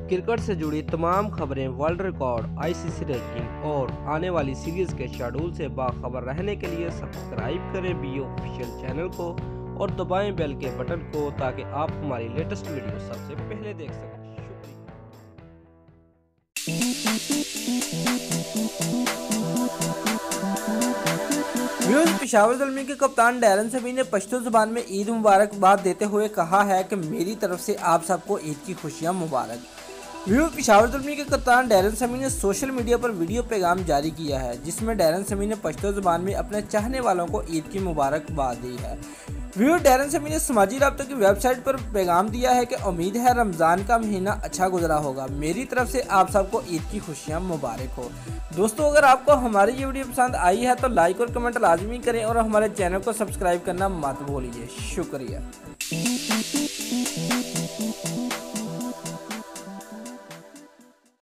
Cricket से जुड़ी तमाम खबरें, वर्ल्ड रिकॉर्ड, आईसीसी रैंकिंग और आने वाली सीरीज के शेड्यूल से बाखबर रहने के लिए सब्सक्राइब करें बी ऑफिशियल चैनल को और दबाएं बेल के बटन को ताकि आप हमारी लेटेस्ट वीडियो सबसे पहले देख सकें। पेशावर ज़ल्मी के कप्तान डैरन समी ने पश्तो ज़ुबान में ईद मुबारकबाद देते हुए कहा है कि मेरी तरफ से आप सबको ईद की खुशियां मुबारक। पेशावर ज़ल्मी के कप्तान डैरन समी ने सोशल मीडिया पर वीडियो पैगाम जारी किया है, जिसमें डैरन समी ने पश्तो ज़ुबान में अपने चाहने वालों को ईद की मुबारकबाद दी है। डैरन समी ने समाजी राब्तों की वेबसाइट पर पैगाम दिया है कि उम्मीद है रमज़ान का महीना अच्छा गुजरा होगा। मेरी तरफ से आप सबको ईद की खुशियां मुबारक हो। दोस्तों, अगर आपको हमारी ये वीडियो पसंद आई है तो लाइक और कमेंट लाजमी करें और हमारे चैनल को सब्सक्राइब करना मत भूलिए। शुक्रिया।